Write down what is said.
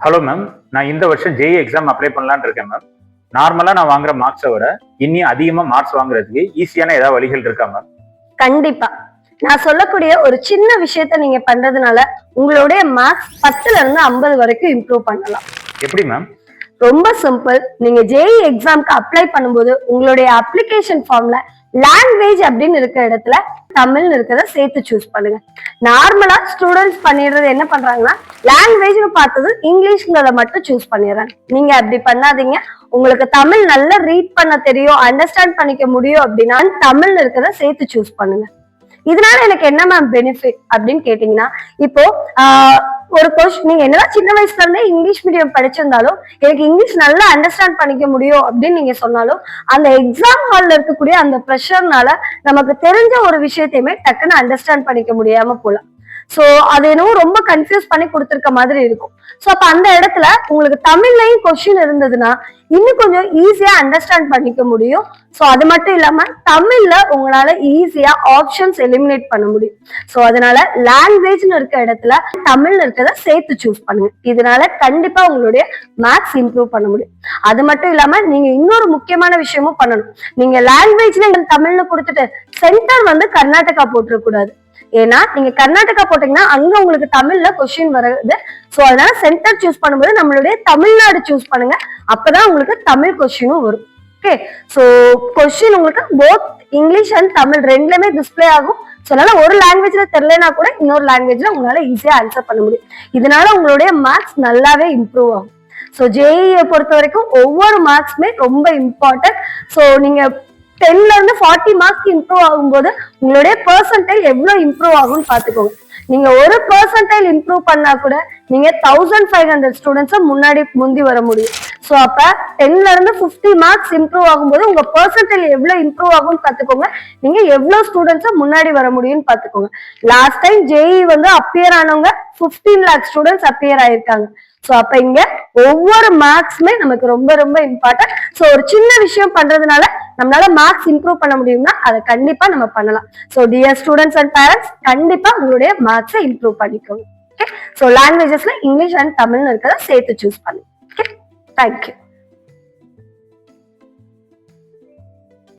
Hello ma'am, நான் இந்த வருஷம் ஜேஇ எக்ஸாம் அப்ளை பண்ணலான்னு இருக்கேன் மேம். நார்மலா நான் வாங்குற மார்க்ஸை விட இன்னும் அதிகமா மார்க்ஸ் வாங்குறதுக்கு ஈஸியான ஏதாவது வழிகள் இருக்கா மேம்? கண்டிப்பா. நான் சொல்லக்கூடிய ஒரு சின்ன விஷயத்த நீங்க பண்றதுனால உங்களுடைய மார்க்ஸ் 10ல இருந்து 50 வரைக்கும் இம்ப்ரூவ் பண்ணலாம். எப்படி மேம்? ரொம்ப சிம்பிள். நீங்க ஜேஇ எக்ஸாம்க்கு அப்ளை பண்ணும்போது உங்களுடைய அப்ளிகேஷன் ஃபார்ம்ல லாங்குவேஜ் அப்படின்னு இருக்கிற இடத்துல தமிழ்னு இருக்கிறத சேர்த்து சூஸ் பண்ணுங்க. நார்மலா ஸ்டூடெண்ட்ஸ் பண்ணிடுறது என்ன பண்றாங்கன்னா லாங்குவேஜ்னு பார்த்தது இங்கிலீஷ்ங்கிறத மட்டும் சூஸ் பண்ணிடுறாங்க. நீங்க அப்படி பண்ணாதீங்க. உங்களுக்கு தமிழ் நல்லா ரீட் பண்ண தெரியும், அண்டர்ஸ்டாண்ட் பண்ணிக்க முடியும் அப்படின்னா தமிழ்னு இருக்கிறத சேர்த்து சூஸ் பண்ணுங்க. இதனால எனக்கு என்ன மேம் பெனிஃபிட் அப்படின்னு கேட்டீங்கன்னா, இப்போ ஒரு கொஸ்டின் நீங்க என்னதான் சின்ன வயசுல இருந்தே இங்கிலீஷ் மீடியம் படிச்சிருந்தாலும் எனக்கு இங்கிலீஷ் நல்லா அண்டர்ஸ்டாண்ட் பண்ணிக்க முடியும் அப்படின்னு நீங்க சொன்னாலும் அந்த எக்ஸாம் ஹால்ல இருக்கக்கூடிய அந்த ப்ரெஷர்னால நமக்கு தெரிஞ்ச ஒரு விஷயத்தையுமே டக்குன்னு அண்டர்ஸ்டாண்ட் பண்ணிக்க முடியாம போலாம். சோ அது என்னவோ ரொம்ப கன்ஃபியூஸ் பண்ணி கொடுத்துருக்க மாதிரி இருக்கும். சோ அப்ப அந்த இடத்துல உங்களுக்கு தமிழ்லயும் கொஸ்டின் இருந்ததுன்னா இன்னும் கொஞ்சம் ஈஸியா அண்டர்ஸ்டாண்ட் பண்ணிக்க முடியும். சோ அது மட்டும் இல்லாம தமிழ்ல உங்களால ஈஸியா ஆப்ஷன்ஸ் எலிமினேட் பண்ண முடியும். சோ அதனால லாங்குவேஜ்னு இருக்க இடத்துல தமிழ்ல இருக்கிறத சேர்த்து சூஸ் பண்ணுங்க. இதனால கண்டிப்பா உங்களுடைய மேத்ஸ் இம்ப்ரூவ் பண்ண முடியும். அது மட்டும் இல்லாம நீங்க இன்னொரு முக்கியமான விஷயமும் பண்ணணும். நீங்க லாங்குவேஜ்ல தமிழ்னு கொடுத்துட்டு சென்டர் வந்து கர்நாடகா போட்டுறக்கூடாது. ஏன்னா நீங்க கர்நாடகா போட்டீங்கன்னா அங்க உங்களுக்கு தமிழ்ல கொஸ்டின் வருது. சோ அதனால சென்டர் சூஸ் பண்ணும்போது நம்மளுடைய தமிழ்நாடு சூஸ் பண்ணுங்க. அப்பதான் உங்களுக்கு தமிழ் கொஸ்டினும் வரும். ஓகே, சோ கொஸ்டின் உங்களுக்கு போத் இங்கிலீஷ் அண்ட் தமிழ் ரெண்டுலயுமே டிஸ்பிளே ஆகும். சோ அதனால ஒரு லாங்குவேஜ்ல தெரியலனா கூட இன்னொரு லாங்குவேஜ்ல உங்களால ஈஸியா ஆன்சர் பண்ண முடியும். இதனால உங்களுடைய மார்க்ஸ் நல்லாவே இம்ப்ரூவ் ஆகும். சோ ஜேஇயை பொறுத்த வரைக்கும் ஒவ்வொரு மார்க்ஸுமே ரொம்ப இம்பார்ட்டன்ட். சோ நீங்க 10ல இருந்து 40 மார்க்ஸ் இம்ப்ரூவ் ஆகும்போது உங்களுடைய பெர்சன்டைல் எவ்வளவு இம்ப்ரூவ் ஆகும்னு பாத்துக்கோங்க. நீங்க ஒரு பெர்சன்டைல் இம்ப்ரூவ் பண்ணா கூட நீங்க 1500 ஸ்டூடெண்ட்ஸை முந்தி வர முடியும். சோ அப்ப 10ல இருந்து 50 மார்க்ஸ் இம்ப்ரூவ் ஆகும்போது உங்க பெர்சன்டைல் எவ்வளவு இம்ப்ரூவ் ஆகும்னு பாத்துக்கோங்க. நீங்க எவ்வளவு ஸ்டூடெண்ட்ஸை முன்னாடி வர முடியும்னு பாத்துக்கோங்க. லாஸ்ட் டைம் ஜேஇ வந்து அப்பியர் ஆனவங்க 15 lakh ஸ்டூடெண்ட்ஸ் அப்பியர் ஆயிருக்காங்க. சோ அப்ப இங்க ஒவ்வொரு மார்க்ஸுமே நமக்கு ரொம்ப ரொம்ப இம்பார்ட்டன்ட். சோ ஒரு சின்ன விஷயம் பண்றதுனால நம்மளால மார்க்ஸ் இம்ப்ரூவ் பண்ண முடியும்னா அதை கண்டிப்பா நம்ம பண்ணலாம். So dear students and parents, கண்டிப்பா உங்களுடைய மார்க்ஸை இம்ப்ரூவ் பண்ணிக்கோங்க. ஓகே, சோ லாங்குவேஜஸ்ல இங்கிலீஷ் அண்ட் தமிழ்னு இருக்கிறத சேர்த்து சூஸ் பண்ணுங்க. Okay, thank you.